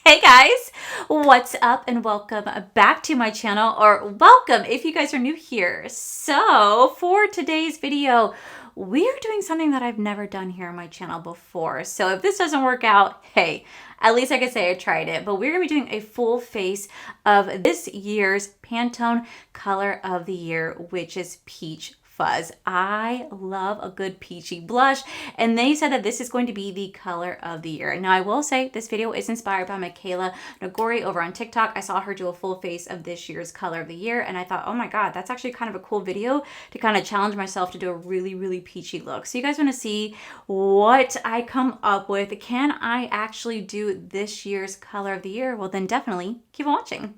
Hey guys, what's up and welcome back to my channel, or welcome if you guys are new here. So for today's video, we are doing something that I've never done here on my channel before. So if this doesn't work out, hey, at least I can say I tried it. But we're gonna be doing a full face of this year's Pantone color of the year, which is Peach Fuzz. I love a good peachy blush, and they said that this is going to be the color of the year. Now, I will say this video is inspired by Michaela Nagori over on TikTok. I saw her do a full face of this year's color of the year, and I thought, oh my god, that's actually kind of a cool video to kind of challenge myself to do a really peachy look. So you guys want to see what I come up with? Can I actually do this year's color of the year? Well, then definitely keep watching.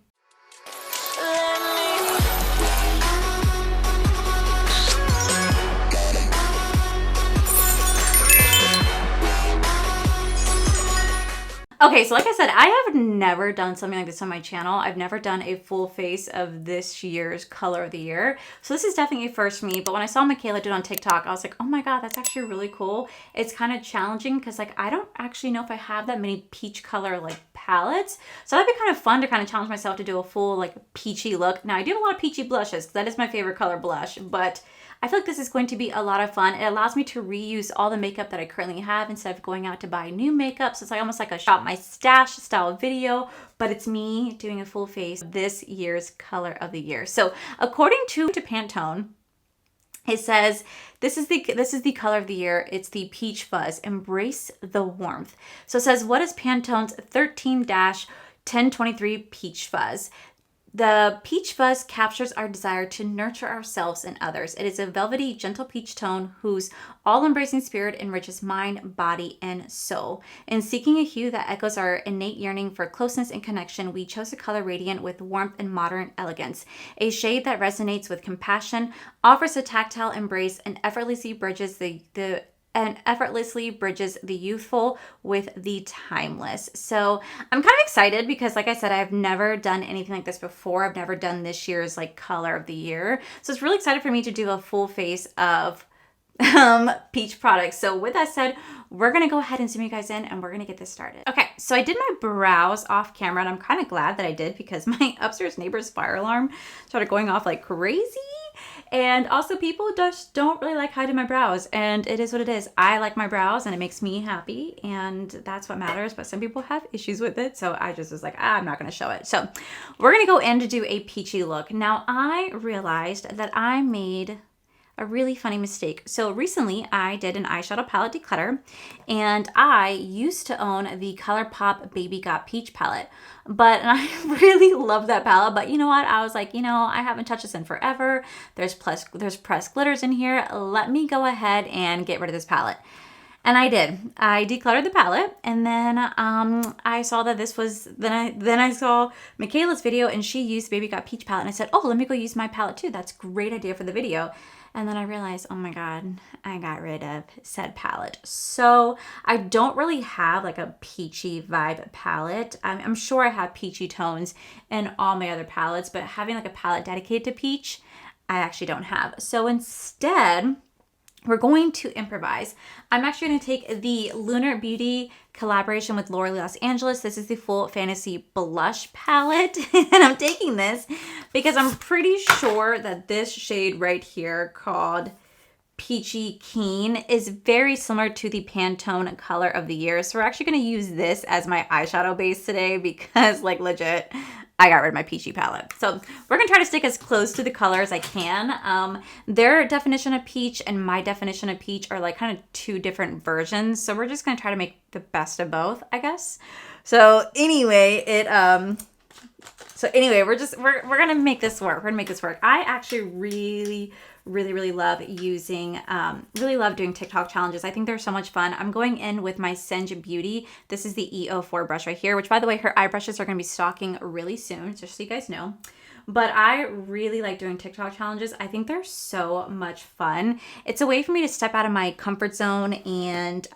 Okay, so like I said, I have never done something like this on my channel. I've never done a full face of this year's color of the year. So this is definitely a first for me. But when I saw Michaela do it on TikTok, I was like, oh my god, that's actually really cool. It's kind of challenging because like I don't actually know if I have that many peach color like palettes. So that'd be kind of fun to kind of challenge myself to do a full like peachy look. Now I do have a lot of peachy blushes because that is my favorite color blush, but I feel like this is going to be a lot of fun. It allows me to reuse all the makeup that I currently have instead of going out to buy new makeup. So it's like almost like a shop my stash style video, but it's me doing a full face of this year's color of the year. So according to Pantone, it says this is the color of the year. It's the Peach Fuzz. Embrace the warmth. So it says, what is Pantone's 13-1023 Peach Fuzz? The Peach Fuzz captures our desire to nurture ourselves and others. It is a velvety, gentle peach tone whose all-embracing spirit enriches mind, body, and soul. In seeking a hue that echoes our innate yearning for closeness and connection, we chose a color radiant with warmth and modern elegance. A shade that resonates with compassion, offers a tactile embrace, and effortlessly bridges the youthful with the timeless. So I'm kind of excited because like I said, I've never done anything like this before. I've never done this year's like color of the year. So it's really excited for me to do a full face of peach products. So with that said, we're gonna go ahead and zoom you guys in and we're gonna get this started. Okay, so I did my brows off camera and I'm kind of glad that I did because my upstairs neighbor's fire alarm started going off like crazy. And also people just don't really like hiding my brows, and it is what it is. I like my brows and it makes me happy and that's what matters, but some people have issues with it. So I just was like, I'm not gonna show it. So we're gonna go in to do a peachy look. Now I realized that I made a really funny mistake. So recently I did an eyeshadow palette declutter and I used to own the ColourPop Baby Got Peach palette, but I really love that palette. But you know what? I was like, I haven't touched this in forever. There's pressed glitters in here. Let me go ahead and get rid of this palette. And I did. I decluttered the palette, and then I saw that this was, then I saw Michaela's video and she used Baby Got Peach palette and I said, oh, let me go use my palette too. That's a great idea for the video. And then I realized, oh my god, I got rid of said palette. So I don't really have like a peachy vibe palette. I'm sure I have peachy tones in all my other palettes, but having like a palette dedicated to peach, I actually don't have. So instead, we're going to improvise. I'm actually going to take the Lunar Beauty collaboration with L'Oreal Los Angeles. This is the Full Fantasy Blush palette. And I'm taking this because I'm pretty sure that this shade right here called Peachy Keen is very similar to the Pantone color of the year. So we're actually going to use this as my eyeshadow base today because like legit, I got rid of my peachy palette. So we're going to try to stick as close to the color as I can. Their definition of peach and my definition of peach are like kind of two different versions. So we're just going to try to make the best of both, I guess. So anyway, we're going to make this work. We're going to make this work. I actually really love using, really love doing TikTok challenges. I think they're so much fun. I'm going in with my Senj Beauty. This is the E04 brush right here, which by the way, her eye brushes are going to be stocking really soon, just so you guys know. But I really like doing TikTok challenges. I think they're so much fun. It's a way for me to step out of my comfort zone and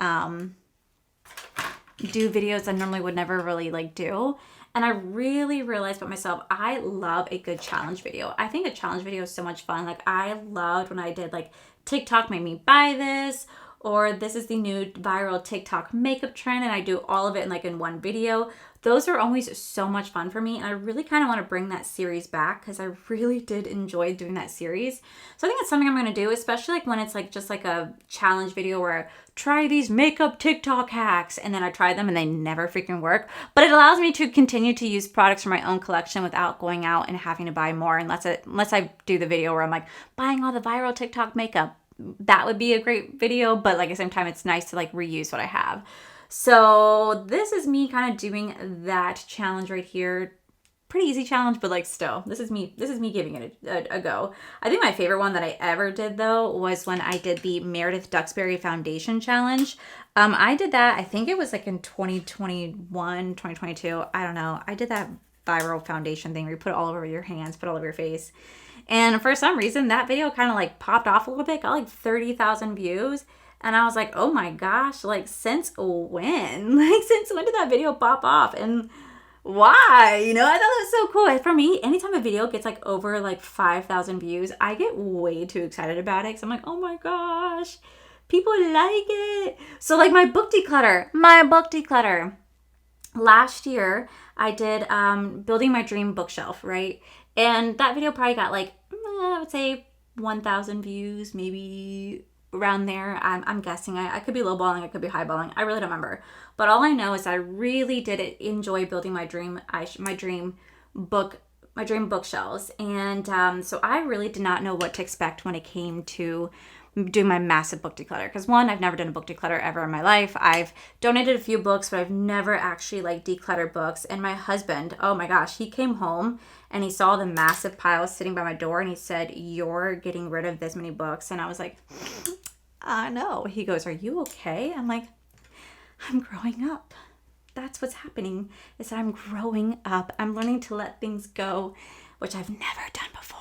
do videos I normally would never really like do. And I really realized about myself, I love a good challenge video. I think a challenge video is so much fun. Like I loved when I did like TikTok made me buy this, or this is the new viral TikTok makeup trend and I do all of it in like in one video. Those are always so much fun for me, and I really kind of want to bring that series back because I really did enjoy doing that series. So I think it's something I'm going to do, especially like when it's like just like a challenge video where I try these makeup TikTok hacks and then I try them and they never freaking work. But it allows me to continue to use products from my own collection without going out and having to buy more, unless I do the video where I'm like buying all the viral TikTok makeup. That would be a great video, but like at the same time, it's nice to like reuse what I have. So this is me kind of doing that challenge right here. Pretty easy challenge, but like still, this is me giving it a go. I think my favorite one that I ever did though was when I did the Meredith Duxbury Foundation Challenge. I did that, I think it was like in 2021, 2022. I don't know. I did that viral foundation thing where you put it all over your hands, put it all over your face. And for some reason, that video kind of like popped off a little bit, got like 30,000 views. And I was like, oh my gosh, like since when? Like since when did that video pop off? And why? You know, I thought that was so cool. And for me, anytime a video gets like over like 5,000 views, I get way too excited about it. Cause I'm like, oh my gosh, people like it. So like my book declutter. Last year, I did building my dream bookshelf, right? And that video probably got like, I would say 1,000 views, maybe around there. I'm guessing. I could be lowballing, I could be highballing. I really don't remember. But all I know is I really did enjoy building my dream bookshelves. And so I really did not know what to expect when it came to doing my massive book declutter. Because one, I've never done a book declutter ever in my life. I've donated a few books, but I've never actually like decluttered books. And my husband, oh my gosh, he came home and he saw the massive piles sitting by my door and he said, "You're getting rid of this many books." And I was like, I know. He goes, "Are you okay?" I'm like, I'm growing up. That's what's happening, is that I'm growing up. I'm learning to let things go, which I've never done before.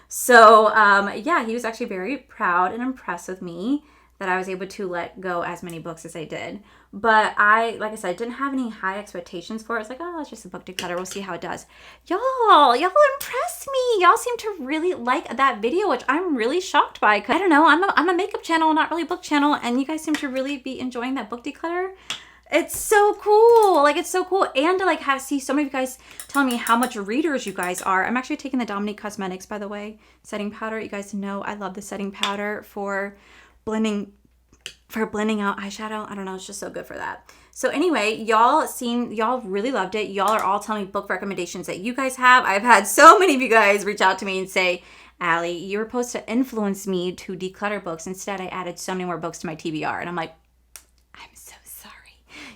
So yeah, he was actually very proud and impressed with me that I was able to let go as many books as I did. But like I said, didn't have any high expectations for it. It's like, oh, it's just a book declutter. We'll see how it does. Y'all impressed me. Y'all seem to really like that video, which I'm really shocked by. 'Cause I don't know, I'm a makeup channel, not really a book channel, and you guys seem to really be enjoying that book declutter. It's so cool. Like, it's so cool. And to like see some of you guys telling me how much readers you guys are. I'm actually taking the Dominique Cosmetics, by the way, setting powder. You guys know I love the setting powder for blending out eyeshadow. I don't know, it's just so good for that. So anyway, y'all really loved it. Y'all are all telling me book recommendations that you guys have. I've had so many of you guys reach out to me and say, "Allie, you were supposed to influence me to declutter books. Instead, I added so many more books to my TBR." And I'm like, I'm so sorry.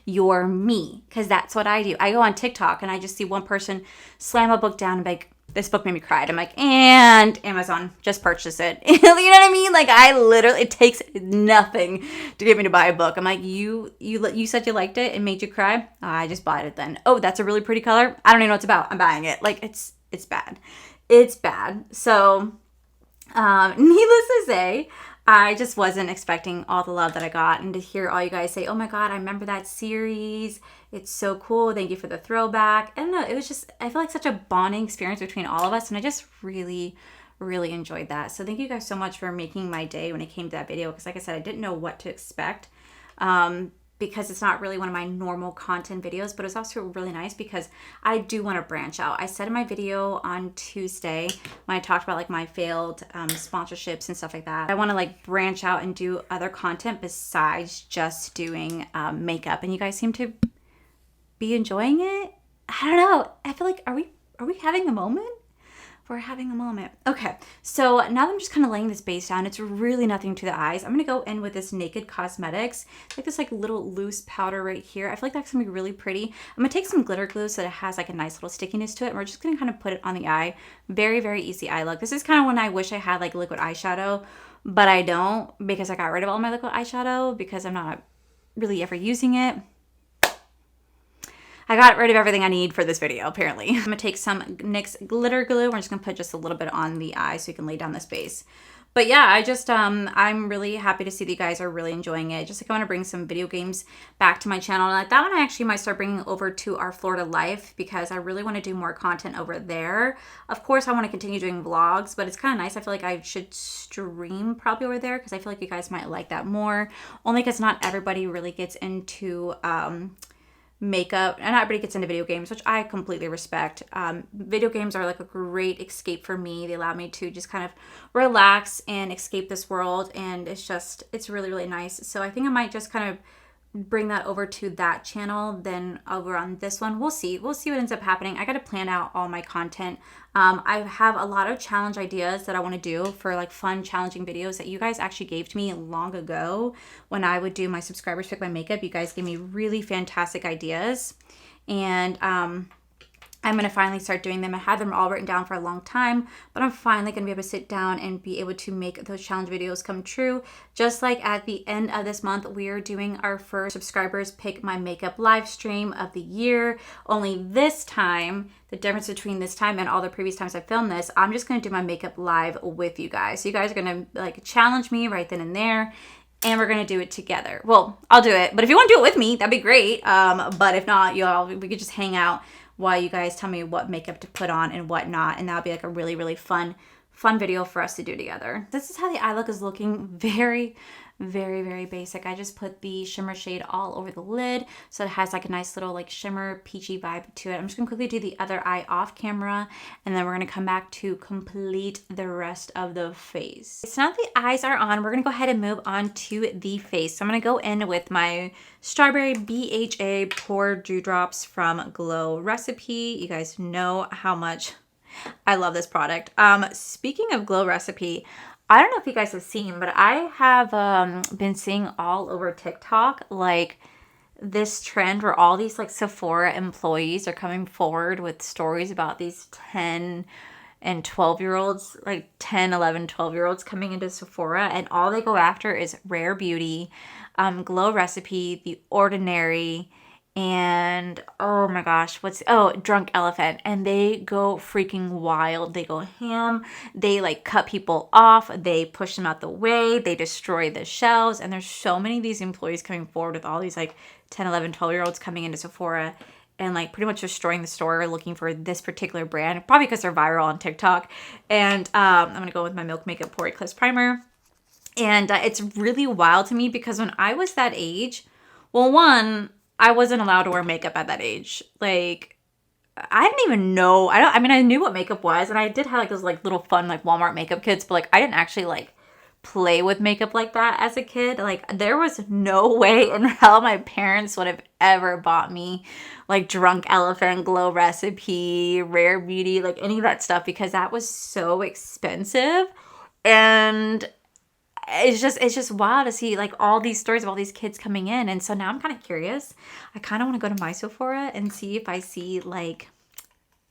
You're me. Because that's what I do. I go on TikTok and I just see one person slam a book down and be like, "This book made me cry." I'm like, and Amazon, just purchase it. You know what I mean? Like, it takes nothing to get me to buy a book. I'm like, you said you liked it and made you cry? Oh, I just bought it then. Oh, that's a really pretty color? I don't even know what it's about. I'm buying it. Like, it's bad. It's bad. So, needless to say, I just wasn't expecting all the love that I got, and to hear all you guys say, "Oh my God, I remember that series. It's so cool. Thank you for the throwback." I don't know. It was just, I feel like such a bonding experience between all of us, and I just really, really enjoyed that. So thank you guys so much for making my day when it came to that video, because like I said, I didn't know what to expect. Because it's not really one of my normal content videos, but it's also really nice because I do want to branch out. I said in my video on Tuesday when I talked about like my failed sponsorships and stuff like that, I want to like branch out and do other content besides just doing makeup. And you guys seem to be enjoying it. I don't know. I feel like, are we having a moment? We're having a moment. Okay, so now that I'm just kind of laying this base down, it's really nothing to the eyes. I'm gonna go in with this Naked Cosmetics, like this like little loose powder right here. I feel like that's gonna be really pretty. I'm gonna take some glitter glue so that it has like a nice little stickiness to it, and we're just gonna kind of put it on the eye. Very, very easy eye look. This is kind of when I wish I had like liquid eyeshadow, but I don't, because I got rid of all my liquid eyeshadow because I'm not really ever using it. I got rid of everything I need for this video, apparently. I'm gonna take some NYX glitter glue. We're just gonna put just a little bit on the eye so you can lay down this base. But yeah, I'm really happy to see that you guys are really enjoying it. Just like I want to bring some video games back to my channel. And that one I actually might start bringing over to our Florida life because I really want to do more content over there. Of course, I want to continue doing vlogs, but it's kind of nice. I feel like I should stream probably over there because I feel like you guys might like that more. Only because not everybody really gets into makeup, and not everybody gets into video games, which I completely respect. Video games are like a great escape for me. They allow me to just kind of relax and escape this world, and it's really, really nice. So I think I might just kind of bring that over to that channel then over on this one. We'll see what ends up happening. I got to plan out all my content. I have a lot of challenge ideas that I want to do for like fun challenging videos that you guys actually gave to me long ago when I would do my subscribers pick my makeup. You guys gave me really fantastic ideas, and I'm going to finally start doing them. I had them all written down for a long time, but I'm finally going to be able to sit down and be able to make those challenge videos come true. Just like at the end of this month, we are doing our first subscribers pick my makeup live stream of the year. Only this time, the difference between this time and all the previous times I filmed this, I'm just going to do my makeup live with you guys. So you guys are going to like challenge me right then and there, and we're going to do it together. Well, I'll do it, but if you want to do it with me, that'd be great. But if not, we could just hang out while you guys tell me what makeup to put on and what not, and that'll be like a really, really fun video for us to do together. This is how the eye look is looking. Very, very, very basic. I just put the shimmer shade all over the lid, so it has like a nice little like shimmer peachy vibe to it. I'm just gonna quickly do the other eye off camera, and then we're gonna come back to complete the rest of the face. So now that the eyes are on, we're gonna go ahead and move on to the face. So I'm gonna go in with my Strawberry BHA Pore Dewdrops from Glow Recipe. You guys know how much I love this product. Speaking of Glow Recipe, I don't know if you guys have seen, but I have been seeing all over TikTok like this trend where all these like Sephora employees are coming forward with stories about these 10 and 12-year-olds, like 10, 11, 12-year-olds coming into Sephora, and all they go after is Rare Beauty, Glow Recipe, The Ordinary, and oh my gosh, Drunk Elephant. And they go freaking wild. They go ham. They like cut people off. They push them out the way. They destroy the shelves. And there's so many of these employees coming forward with all these like 10, 11, 12-year-olds coming into Sephora and like pretty much destroying the store looking for this particular brand, probably because they're viral on TikTok. And I'm gonna go with my Milk Makeup Pore Eclipse Primer. And it's really wild to me because when I was that age, well, one, I wasn't allowed to wear makeup at that age. Like, I didn't even know. I knew what makeup was, and I did have like those like little fun like Walmart makeup kits, but like I didn't actually like play with makeup like that as a kid. Like, there was no way in hell my parents would have ever bought me like Drunk Elephant, Glow Recipe, Rare Beauty, like any of that stuff, because that was so expensive. And it's just wild to see like all these stories of all these kids coming in. And so now I'm kind of curious. I kind of want to go to my Sephora and see if I see like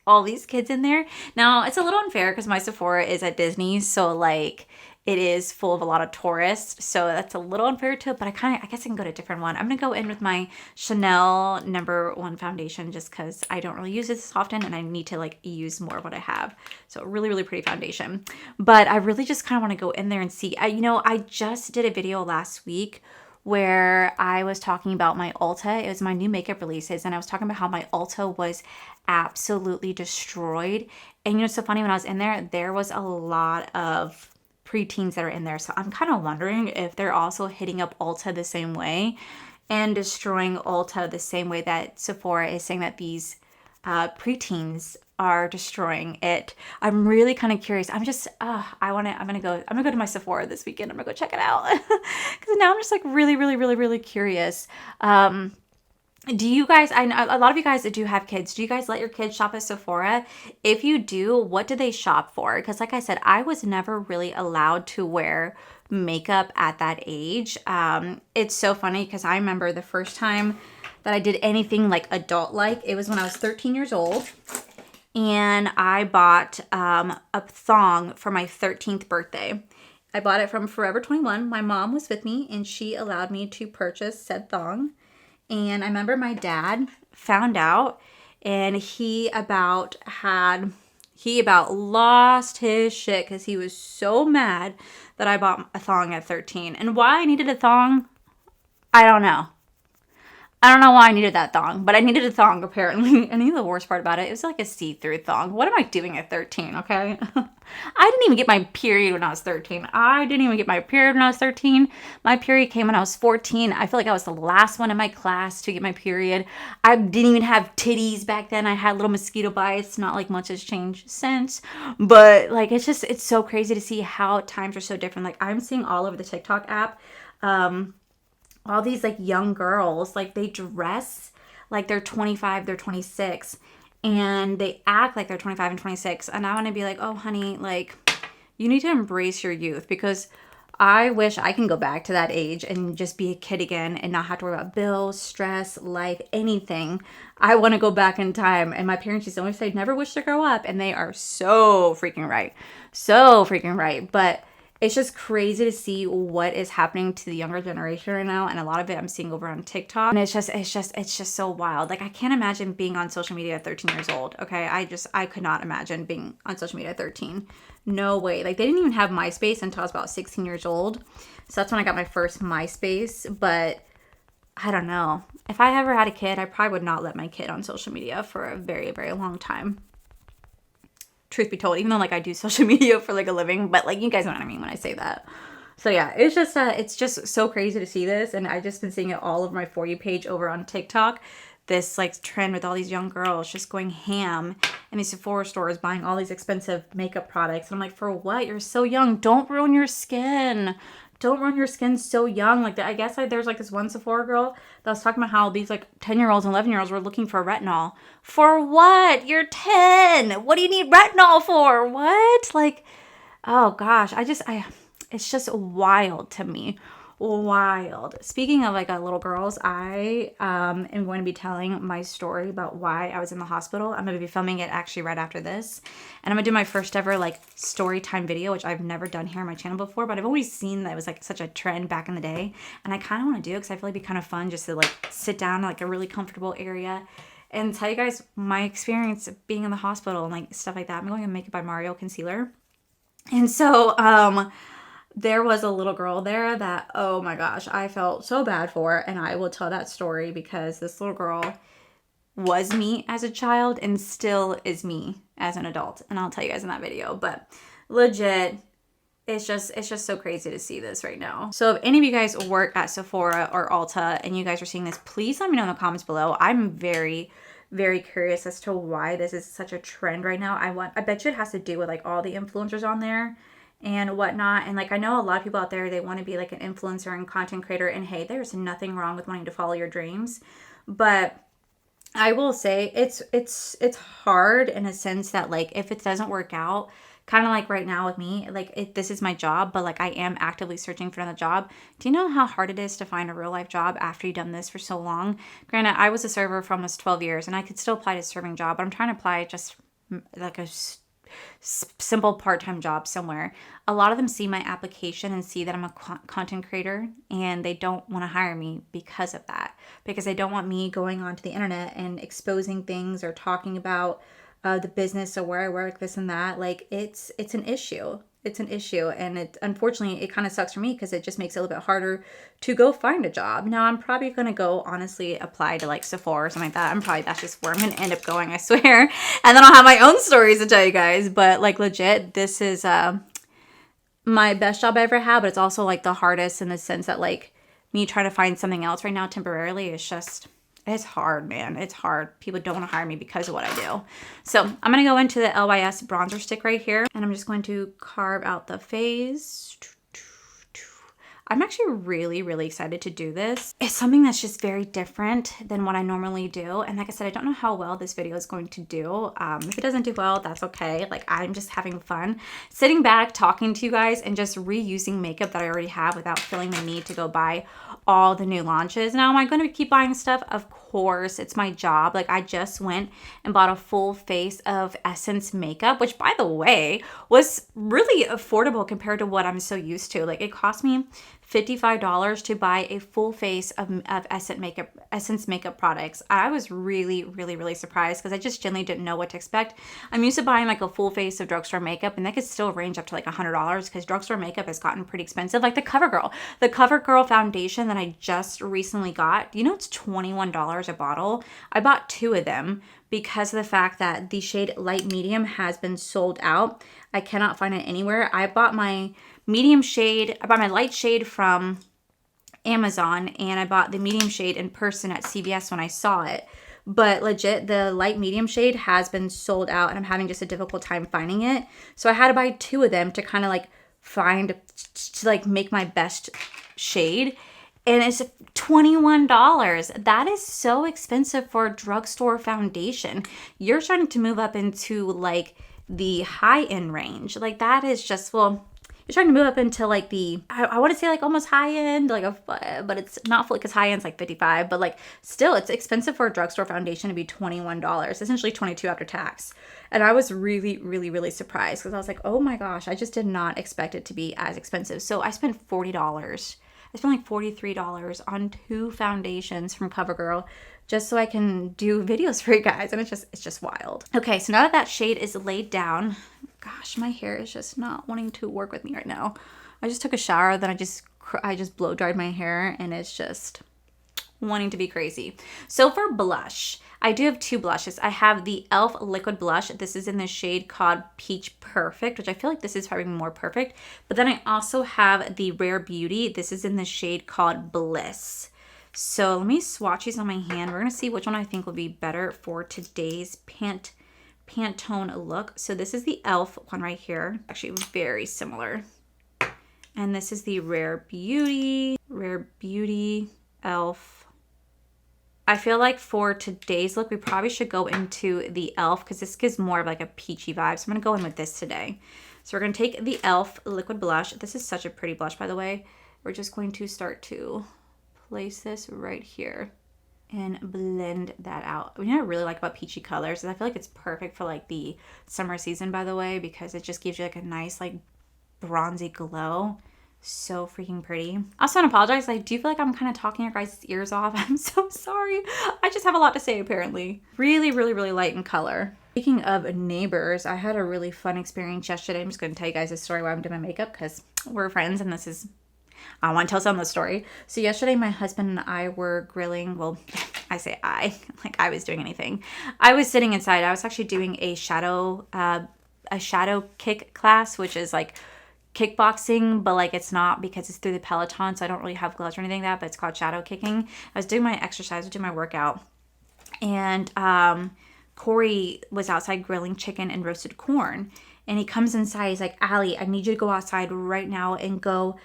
all these kids in there. Now, it's a little unfair because my Sephora is at Disney, so like it is full of a lot of tourists, so that's a little unfair to it, but I guess I can go to a different one. I'm gonna go in with my Chanel #1 foundation just because I don't really use this often and I need to like use more of what I have. So really, really pretty foundation. But I really just kind of want to go in there and see. I just did a video last week where I was talking about my Ulta. It was my new makeup releases, and I was talking about how my Ulta was absolutely destroyed. And it's so funny, when I was in there, there was a lot of preteens that are in there. So I'm kind of wondering if they're also hitting up Ulta the same way and destroying Ulta the same way that Sephora is saying that these preteens are destroying it. I'm really kind of curious. I'm gonna go to my Sephora this weekend. I'm gonna go check it out because now I'm just like really, really, really, really curious. Do you guys, I know a lot of you guys that do have kids, do you guys let your kids shop at Sephora? If you do, what do they shop for? Because like I said, I was never really allowed to wear makeup at that age. It's so funny because I remember the first time that I did anything like adult-like, it was when I was 13 years old. And I bought a thong for my 13th birthday. I bought it from Forever 21. My mom was with me and she allowed me to purchase said thong. And I remember my dad found out and he about lost his shit because he was so mad that I bought a thong at 13. And why I needed a thong, I don't know. I don't know why I needed that thong, but I needed a thong apparently. And the worst part about it, it was like a see-through thong. What am I doing at 13, okay? I didn't even get my period when I was 13. I didn't even get my period when I was 13. My period came when I was 14. I feel like I was the last one in my class to get my period. I didn't even have titties back then. I had little mosquito bites. Not like much has changed since. But like, it's so crazy to see how times are so different. Like I'm seeing all over the TikTok app, all these like young girls, like they dress like they're 25, they're 26, and they act like they're 25 and 26. And I want to be like, oh, honey, like you need to embrace your youth, because I wish I can go back to that age and just be a kid again and not have to worry about bills, stress, life, anything. I want to go back in time. And my parents used to always say, never wish to grow up. And they are so freaking right. So freaking right. But it's just crazy to see what is happening to the younger generation right now. And a lot of it I'm seeing over on TikTok. And it's just so wild. Like I can't imagine being on social media at 13 years old. Okay. I could not imagine being on social media at 13. No way. Like they didn't even have MySpace until I was about 16 years old. So that's when I got my first MySpace. But I don't know. If I ever had a kid, I probably would not let my kid on social media for a very, very long time. Truth be told, even though like I do social media for like a living, but like you guys know what I mean when I say that. So yeah, it's just so crazy to see this. And I just been seeing it all over my For You page over on TikTok. This like trend with all these young girls just going ham in these Sephora stores, buying all these expensive makeup products. And I'm like, for what? You're so young. Don't ruin your skin. Don't ruin your skin so young. Like I guess there's like this one Sephora girl that was talking about how these like 10-year-olds and 11-year-olds were looking for retinol. For what? You're 10. What do you need retinol for? What? Like, oh gosh. It's just wild to me. Wild. Speaking of like little girls, I am going to be telling my story about why I was in the hospital. I'm going to be filming it actually right after this. And I'm going to do my first ever like story time video, which I've never done here on my channel before, but I've always seen that it was like such a trend back in the day. And I kind of want to do it because I feel like it'd be kind of fun just to like sit down in like a really comfortable area and tell you guys my experience of being in the hospital and like stuff like that. I'm going to Make It by Mario concealer. And so, there was a little girl there that, oh my gosh, I felt so bad for. And I will tell that story because this little girl was me as a child and still is me as an adult. And I'll tell you guys in that video. But legit, it's just so crazy to see this right now. So if any of you guys work at Sephora or Ulta and you guys are seeing this, please let me know in the comments below. I'm very, very curious as to why this is such a trend right now. I bet you it has to do with like all the influencers on there and whatnot. And like I know a lot of people out there, they want to be like an influencer and content creator, and hey, there's nothing wrong with wanting to follow your dreams, but I will say it's hard in a sense that like if it doesn't work out, kind of like right now with me, like this is my job, but like I am actively searching for another job. Do you know how hard it is to find a real life job after you've done this for so long? Granted, I was a server for almost 12 years and I could still apply to a serving job, but I'm trying to apply just like a simple part-time job somewhere. A lot of them see my application and see that I'm a content creator, and they don't want to hire me because of that, because they don't want me going onto the internet and exposing things or talking about the business or where I work, this and that. Like it's an issue. It's an issue, and it unfortunately it kind of sucks for me because it just makes it a little bit harder to go find a job. Now I'm probably gonna go honestly apply to like Sephora or something like that. That's just where I'm gonna end up going, I swear. And then I'll have my own stories to tell you guys. But like legit, this is my best job I ever had, but it's also like the hardest in the sense that like me trying to find something else right now temporarily is just, it's hard, man. It's hard. People don't want to hire me because of what I do. So I'm going to go into the LYS bronzer stick right here, and I'm just going to carve out the face. I'm actually really, really excited to do this. It's something that's just very different than what I normally do. And like I said, I don't know how well this video is going to do. If it doesn't do well, that's okay. Like I'm just having fun sitting back, talking to you guys, and just reusing makeup that I already have without feeling the need to go buy all the new launches. Now, am I going to keep buying stuff? Of course, it's my job. Like I just went and bought a full face of Essence makeup, which by the way, was really affordable compared to what I'm so used to. Like it cost me $55 to buy a full face of Essence makeup products. I was really, really, really surprised because I just generally didn't know what to expect. I'm used to buying like a full face of drugstore makeup, and that could still range up to like $100 because drugstore makeup has gotten pretty expensive. Like the CoverGirl foundation that I just recently got, you know, it's $21 a bottle. I bought 2 of them because of the fact that the shade light medium has been sold out. I cannot find it anywhere. I bought my light shade from Amazon, and I bought the medium shade in person at CVS when I saw it. But legit, the light medium shade has been sold out, and I'm having just a difficult time finding it. So I had to buy 2 of them to kind of like make my best shade. And it's $21. That is so expensive for a drugstore foundation. You're starting to move up into like the high-end range. Like that is just, well, you're trying to move up into like the, I want to say like almost high-end, but it's not fully, because high-end's like $55, but like still it's expensive for a drugstore foundation to be $21, essentially $22 after tax. And I was really, really, really surprised because I was like, oh my gosh, I just did not expect it to be as expensive. So I spent $40. I spent like $43 on 2 foundations from CoverGirl just so I can do videos for you guys. And it's just wild. Okay, so now that shade is laid down, gosh, my hair is just not wanting to work with me right now. I just took a shower, then I just blow dried my hair, and it's just wanting to be crazy. So for blush, I do have 2 blushes. I have the e.l.f. liquid blush. This is in the shade called Peach Perfect, which I feel like this is probably more perfect. But then I also have the Rare Beauty. This is in the shade called Bliss. So let me swatch these on my hand. We're going to see which one I think will be better for today's Pantone look. So this is the e.l.f. one right here. Actually very similar. And this is the Rare Beauty e.l.f. I feel like for today's look, we probably should go into the e.l.f. because this gives more of like a peachy vibe. So I'm going to go in with this today. So we're going to take the e.l.f. liquid blush. This is such a pretty blush, by the way. We're just going to start to place this right here and blend that out. What I really like about peachy colors is I feel like it's perfect for like the summer season, by the way, because it just gives you like a nice like bronzy glow. So freaking pretty. Also, I want to apologize. I do feel like I'm kind of talking your guys' ears off. I'm so sorry. I just have a lot to say, apparently. Really, really, really light in color. Speaking of neighbors, I had a really fun experience yesterday. I'm just going to tell you guys a story while I'm doing my makeup because we're friends and I want to tell some of the story. So yesterday, my husband and I were grilling. Well, I say like I was doing anything. I was sitting inside. I was actually doing a shadow kick class, which is like kickboxing, but like it's not because it's through the Peloton, so I don't really have gloves or anything like that, but it's called shadow kicking. I was doing my exercise, I was doing my workout, and Corey was outside grilling chicken and roasted corn, and he comes inside. He's like, Allie, I need you to go outside right now and go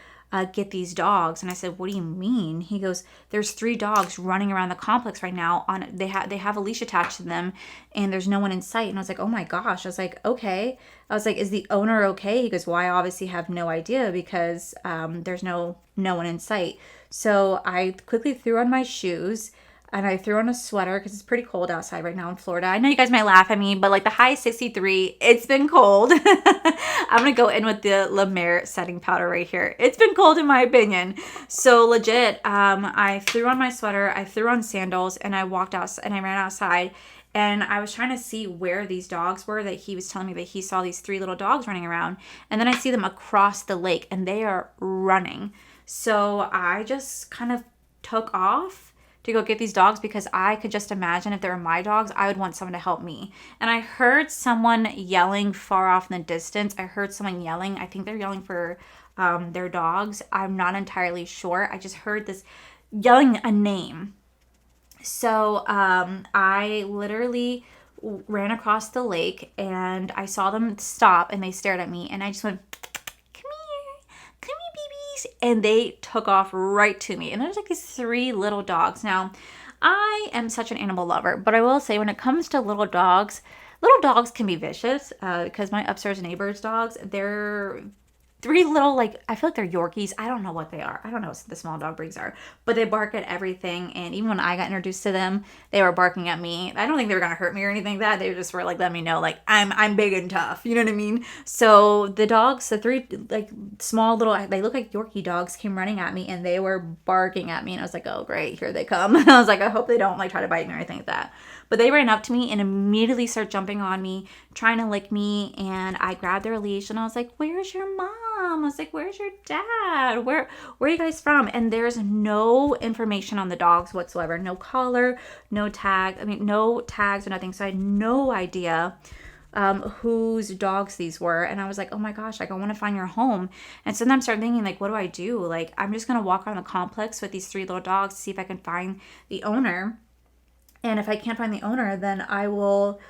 get these dogs. And I said, what do you mean? He goes, there's 3 dogs running around the complex right now. They have a leash attached to them, and there's no one in sight. And I was like, oh my gosh. I was like, okay. I was like, is the owner okay? He goes, well, I obviously have no idea because there's no one in sight. So I quickly threw on my shoes, and I threw on a sweater because it's pretty cold outside right now in Florida. I know you guys might laugh at me, but like the high is 63. It's been cold. I'm going to go in with the La Mer setting powder right here. It's been cold in my opinion. So legit, I threw on my sweater, I threw on sandals, and I walked out and I ran outside. And I was trying to see where these dogs were that he was telling me that he saw these 3 little dogs running around. And then I see them across the lake and they are running. So I just kind of took off to go get these dogs because I could just imagine if they were my dogs, I would want someone to help me. And I heard someone yelling far off in the distance. I heard someone yelling. I think they're yelling for their dogs. I'm not entirely sure. I just heard this yelling a name. So I literally ran across the lake and I saw them stop and they stared at me and I just went, come here, babies. And they took off right to me. And there's like these 3 little dogs. Now, I am such an animal lover, but I will say when it comes to little dogs can be vicious because my upstairs neighbor's dogs, they're three little, like, I feel like they're Yorkies. I don't know what they are. I don't know what the small dog breeds are, but they bark at everything. And even when I got introduced to them, they were barking at me. I don't think they were gonna hurt me or anything like that. They just were like letting me know, like, I'm big and tough. You know what I mean? So the dogs, the three like small little, they look like Yorkie dogs, came running at me and they were barking at me. And I was like, oh great, here they come. I was like, I hope they don't like try to bite me or anything like that. But they ran up to me and immediately started jumping on me, trying to lick me. And I grabbed their leash and I was like, where's your mom? I was like, where's your dad? Where are you guys from? And there's no information on the dogs whatsoever. No collar, no tag. I mean, no tags or nothing. So I had no idea whose dogs these were. And I was like, oh my gosh, like I want to find your home. And so then I'm starting thinking, like, what do I do? Like, I'm just going to walk around the complex with these three little dogs to see if I can find the owner. And if I can't find the owner, then I will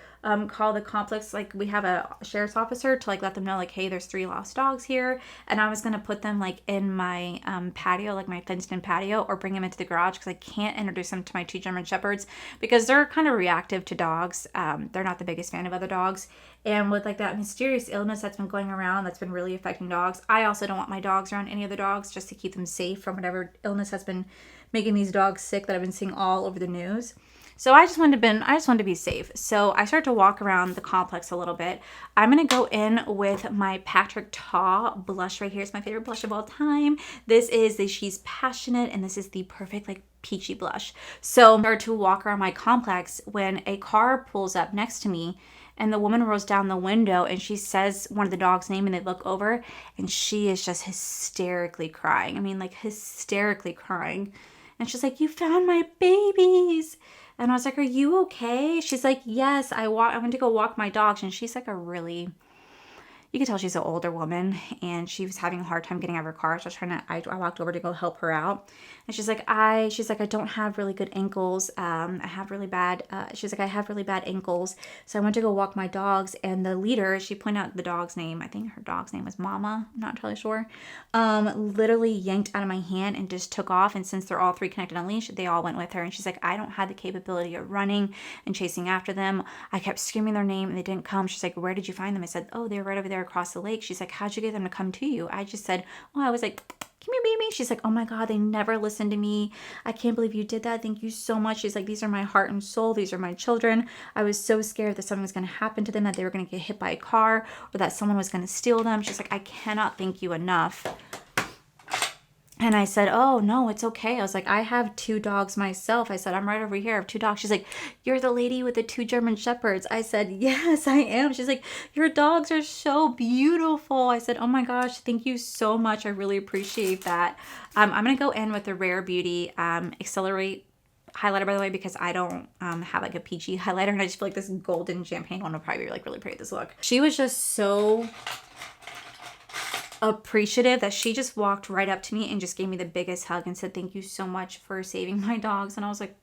call the complex. Like, we have a sheriff's officer to like let them know, like, hey, there's three lost dogs here. And I was going to put them like in my patio, like my fenced in patio, or bring them into the garage because I can't introduce them to my two German Shepherds because they're kind of reactive to dogs. They're not the biggest fan of other dogs. And with like that mysterious illness that's been going around, that's been really affecting dogs. I also don't want my dogs around any other dogs just to keep them safe from whatever illness has been making these dogs sick that I've been seeing all over the news. So I just wanted to be safe. So I started to walk around the complex a little bit. I'm going to go in with my Patrick Ta blush right here. It's my favorite blush of all time. This is the She's Passionate, and this is the perfect like peachy blush. So I started to walk around my complex when a car pulls up next to me, and the woman rolls down the window and she says one of the dog's name, and they look over and she is just hysterically crying. I mean, like hysterically crying. And she's like, you found my babies. And I was like, are you okay? She's like, yes, I went to go walk my dogs. And she's like you could tell she's an older woman, and she was having a hard time getting out of her car. So I walked over to go help her out. And she's like, I don't have really good ankles. I have really bad ankles. So I went to go walk my dogs, and the leader, she pointed out the dog's name. I think her dog's name was Mama. I'm not entirely sure. Literally yanked out of my hand and just took off. And since they're all three connected on leash, they all went with her. And she's like, I don't have the capability of running and chasing after them. I kept screaming their name and they didn't come. She's like, where did you find them? I said, oh, they were right over there across the lake. She's like, how'd you get them to come to you? I just said, well, I was like, come here, baby. She's like, oh my God, they never listened to me. I can't believe you did that. Thank you so much. She's like, these are my heart and soul. These are my children. I was so scared that something was going to happen to them, that they were going to get hit by a car, or that someone was going to steal them. She's like, I cannot thank you enough. And I said, oh, no, it's okay. I was like, I have two dogs myself. I said, I'm right over here. I have two dogs. She's like, you're the lady with the two German Shepherds. I said, yes, I am. She's like, your dogs are so beautiful. I said, oh my gosh, thank you so much. I really appreciate that. I'm going to go in with the Rare Beauty Accelerate highlighter, by the way, because I don't have like a peachy highlighter. And I just feel like this golden champagne one would probably be like really pretty, this look. She was just so appreciative that she just walked right up to me and just gave me the biggest hug and said, thank you so much for saving my dogs. And I was like,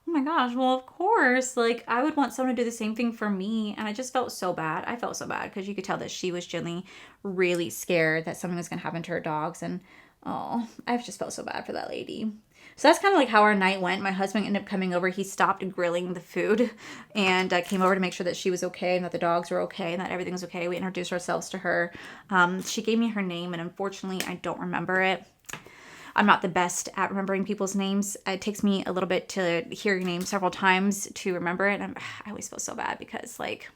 oh my gosh, well, of course, like I would want someone to do the same thing for me. And I just felt so bad. I felt so bad because you could tell that she was genuinely really scared that something was going to happen to her dogs. And oh, I just felt so bad for that lady. So that's kind of like how our night went. My husband ended up coming over. He stopped grilling the food and came over to make sure that she was okay and that the dogs were okay and that everything was okay. We introduced ourselves to her. She gave me her name, and unfortunately, I don't remember it. I'm not the best at remembering people's names. It takes me a little bit to hear your name several times to remember it. And I always feel so bad because, like,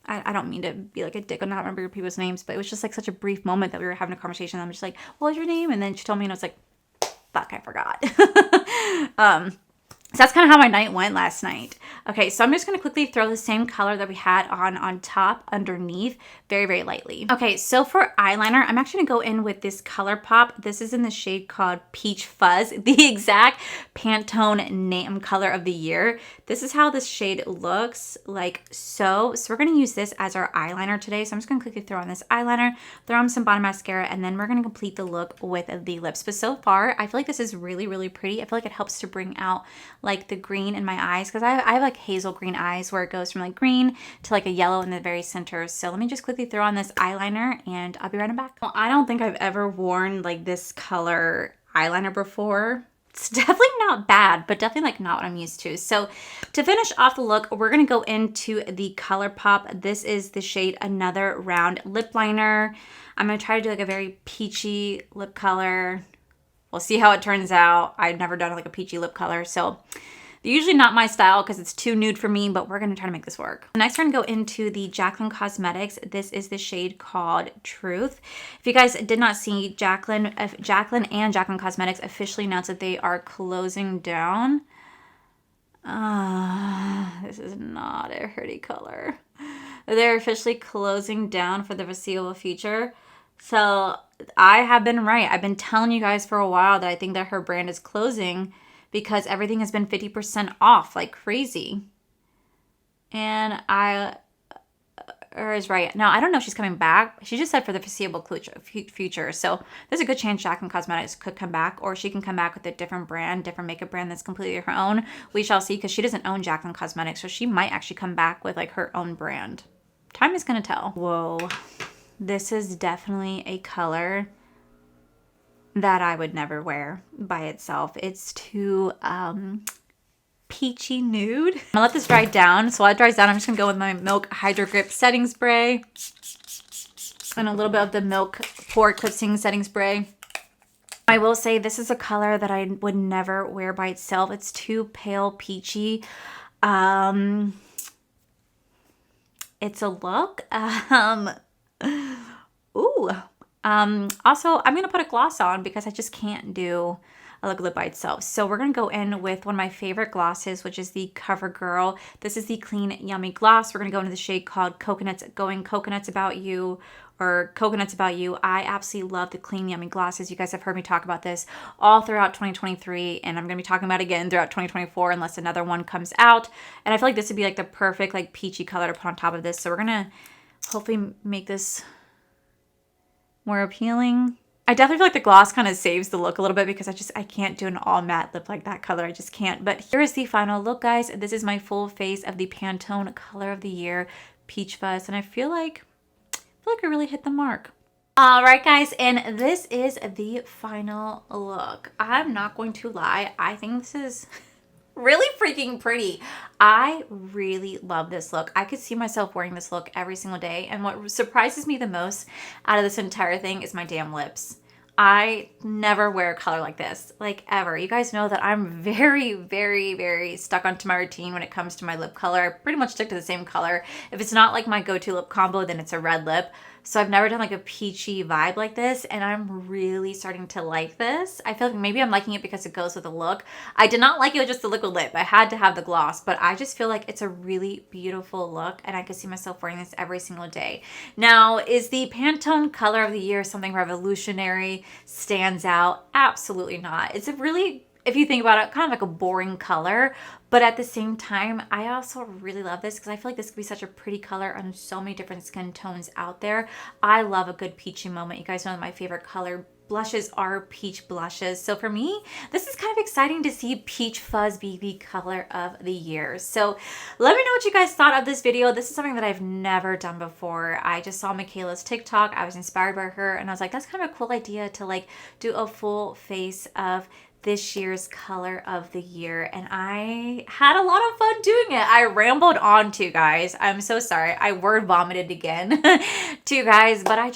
I don't mean to be like a dick on not remembering people's names, but it was just like such a brief moment that we were having a conversation. I'm just like, what was your name? And then she told me, and I was like, fuck, I forgot. So that's kind of how my night went last night. Okay, so I'm just going to quickly throw the same color that we had on top underneath very, very lightly. Okay, so for eyeliner, I'm actually going to go in with this ColourPop. This is in the shade called Peach Fuzz, the exact Pantone name color of the year. This is how this shade looks like so. So we're going to use this as our eyeliner today. So I'm just going to quickly throw on this eyeliner, throw on some bottom mascara, and then we're going to complete the look with the lips. But so far, I feel like this is really, really pretty. I feel like it helps to bring out like the green in my eyes because I have like hazel green eyes where it goes from like green to like a yellow in the very center. So let me just quickly throw on this eyeliner and I'll be right back. Well, I don't think I've ever worn like this color eyeliner before. It's definitely not bad, but definitely like not what I'm used to. So to finish off the look, we're going to go into the ColourPop. This is the shade Another Round Lip Liner. I'm going to try to do like a very peachy lip color. We'll see how it turns out. I've never done like a peachy lip color, so usually not my style because it's too nude for me, but we're going to try to make this work. Next, we're going to go into the Jaclyn Cosmetics. This is the shade called Truth. If you guys did not see, Jaclyn and Jaclyn Cosmetics officially announced that they are closing down. This is not a pretty color. They're officially closing down for the foreseeable future. So I have been right. I've been telling you guys for a while that I think that her brand is closing because everything has been 50% off like crazy. And is right. Now, I don't know if she's coming back. She just said for the foreseeable future. So there's a good chance Jaclyn Cosmetics could come back, or she can come back with a different brand, different makeup brand that's completely her own. We shall see, because she doesn't own Jaclyn Cosmetics. So she might actually come back with like her own brand. Time is going to tell. Whoa. This is definitely a color that I would never wear by itself. It's too peachy nude. I'm gonna let this dry down. So while it dries down, I'm just gonna go with my Milk Hydro Grip setting spray and a little bit of the Milk Pore Eclipsing setting spray. I will say this is a color that I would never wear by itself. It's too pale peachy. It's a look. Also, I'm going to put a gloss on because I just can't do a look lip by itself. So we're going to go in with one of my favorite glosses, which is the CoverGirl. This is the Clean Yummy Gloss. We're going to go into the shade called Coconuts About You, or Coconuts About You. I absolutely love the Clean Yummy glosses. You guys have heard me talk about this all throughout 2023, and I'm going to be talking about it again throughout 2024 unless another one comes out. And I feel like this would be like the perfect like peachy color to put on top of this. So we're going to hopefully make this more appealing. I definitely feel like the gloss kind of saves the look a little bit because I can't do an all matte lip like that color. I just can't. But here is the final look, guys. This is my full face of the Pantone Color of the Year Peach Fuzz, and I feel like I really hit the mark. All right, guys, and this is the final look. I'm not going to lie. I think this is really freaking pretty. I really love this look. I could see myself wearing this look every single day. And what surprises me the most out of this entire thing is my damn lips. I never wear a color like this, like ever. You guys know that I'm very, very, very stuck onto my routine when it comes to my lip color. I pretty much stick to the same color. If it's not like my go-to lip combo, then it's a red lip. So I've never done like a peachy vibe like this, and I'm really starting to like this. I feel like maybe I'm liking it because it goes with the look. I did not like it with just the liquid lip. I had to have the gloss, but I just feel like it's a really beautiful look, and I could see myself wearing this every single day. Now, is the Pantone Color of the Year something revolutionary, stands out? Absolutely not. It's a really, if you think about it, kind of like a boring color, but at the same time, I also really love this because I feel like this could be such a pretty color on so many different skin tones out there. I love a good peachy moment. You guys know that my favorite color blushes are peach blushes. So for me, this is kind of exciting to see Peach Fuzz be the color of the year. So let me know what you guys thought of this video. This is something that I've never done before. I just saw Michaela's TikTok. I was inspired by her, and I was like, that's kind of a cool idea to like do a full face of this year's color of the year, and I had a lot of fun doing it. I rambled on too, guys. I'm so sorry. I word vomited again to you guys, but I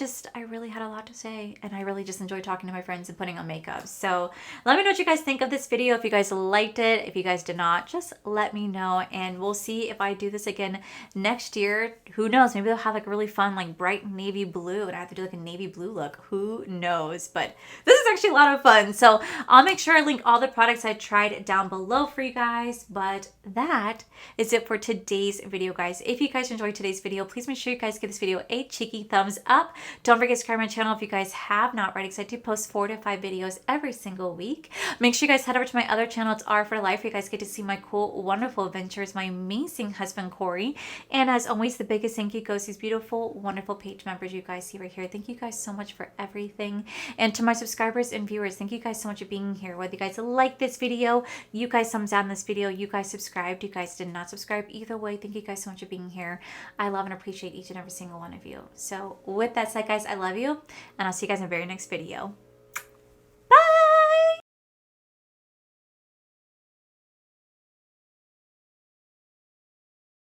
really had a lot to say, and I really just enjoyed talking to my friends and putting on makeup. So let me know what you guys think of this video. If you guys liked it, if you guys did not, just let me know, and we'll see if I do this again next year. Who knows? Maybe they'll have like really fun, like bright navy blue, and I have to do like a navy blue look. Who knows? But this is actually a lot of fun. So I'll make sure I link all the products I tried down below for you guys. But that is it for today's video, guys. If you guys enjoyed today's video, please make sure you guys give this video a cheeky thumbs up. Don't forget to subscribe to my channel if you guys have not already, because I do post 4 to 5 videos every single week. Make sure you guys head over to my other channel. It's R for Life, where you guys get to see my cool, wonderful adventures, my amazing husband, Corey. And as always, the biggest thank you goes to these beautiful, wonderful page members you guys see right here. Thank you guys so much for everything. And to my subscribers and viewers, thank you guys so much for being here. Whether you guys like this video, you guys thumbs down this video, you guys subscribed, you guys did not subscribe, either way, thank you guys so much for being here. I love and appreciate each and every single one of you. So with that said, guys, I love you, and I'll see you guys in the very next video.